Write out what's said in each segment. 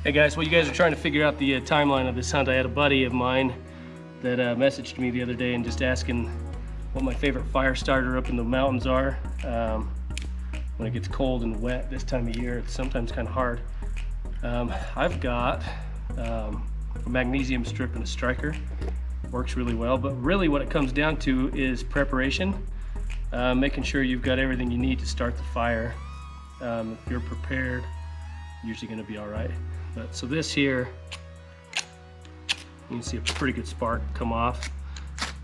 Hey guys, well, you guys are trying to figure out the timeline of this hunt. I had a buddy of mine that messaged me the other day and just asking what my favorite fire starter up in the mountains are. When it gets cold and wet this time of year, it's sometimes kind of hard. I've got a magnesium strip and a striker. Works really well, but really what it comes down to is preparation. Making sure you've got everything you need to start the fire. If you're prepared, usually going to be all right. But so this here, you can see a pretty good spark come off.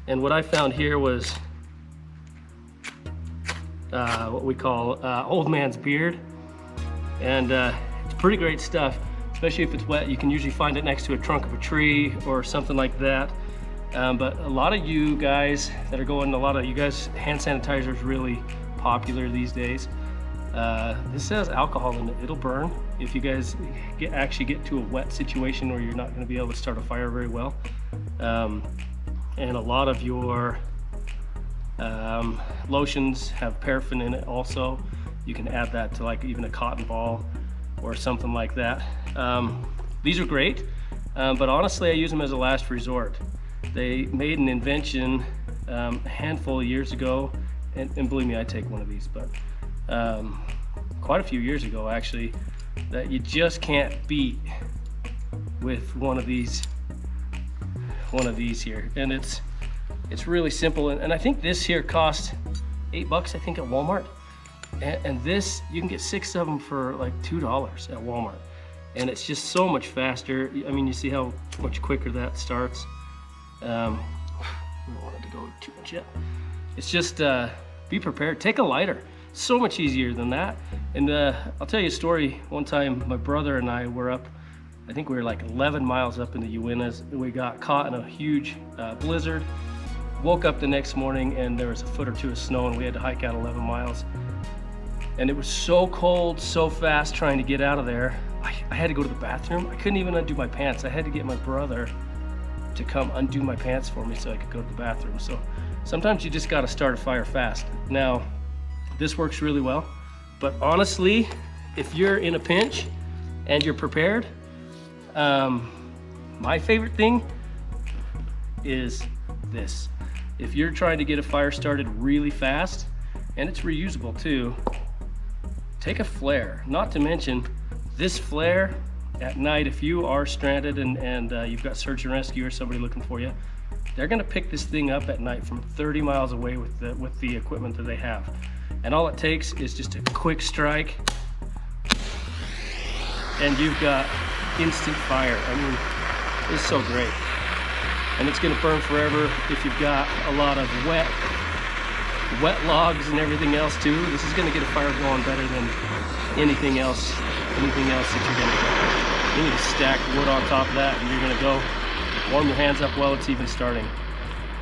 And what I found here was what we call old man's beard. And it's pretty great stuff, especially if it's wet. You can usually find it next to a trunk of a tree or something like that. But a lot of you guys that are going, hand sanitizer is really popular these days. This has alcohol in it. It'll burn if you guys actually get to a wet situation where you're not going to be able to start a fire very well. And a lot of your lotions have paraffin in it also. You can add that to like even a cotton ball or something like that. These are great, but honestly I use them as a last resort. They made an invention a handful of years ago, and believe me, I take one of these, but quite a few years ago actually, that you just can't beat with one of these here. And it's really simple, and I think this here cost $8 I think at Walmart, and this you can get 6 of them for like $2 at Walmart, and it's just so much faster. I mean, you see how much quicker that starts. We don't want it to go too much yet. It's just be prepared. Take a lighter. So much easier than that. And I'll tell you a story. One time my brother and I were up, I think we were like 11 miles up in the Uintas. We got caught in a huge blizzard. Woke up the next morning and there was a foot or two of snow, and we had to hike out 11 miles. And it was so cold, so fast trying to get out of there. I had to go to the bathroom. I couldn't even undo my pants. I had to get my brother to come undo my pants for me so I could go to the bathroom. So sometimes you just got to start a fire fast. Now, this works really well, but honestly, if you're in a pinch and you're prepared, my favorite thing is this. If you're trying to get a fire started really fast, and it's reusable too, take a flare. Not to mention, this flare at night, if you are stranded and you've got search and rescue or somebody looking for you, they're gonna pick this thing up at night from 30 miles away with the equipment that they have. And all it takes is just a quick strike, and you've got instant fire. I mean, it's so great. And it's gonna burn forever. If you've got a lot of wet logs and everything else too, this is gonna get a fire going better than anything else that you're gonna get. You need to stack wood on top of that, and you're gonna go warm your hands up while it's even starting.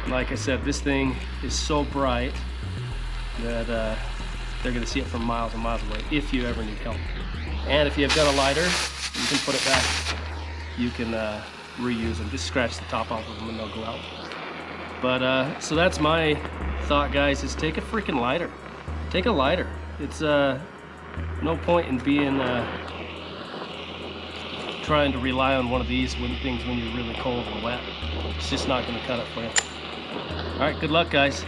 And like I said, this thing is so bright that they're gonna see it from miles and miles away if you ever need help. And if you've got a lighter, you can put it back. You can reuse them. Just scratch the top off of them and they'll go out. But so that's my thought, guys, is take a freaking lighter. Take a lighter. It's no point in being trying to rely on one of these when you're really cold and wet. It's just not gonna cut it for you. All right, good luck, guys.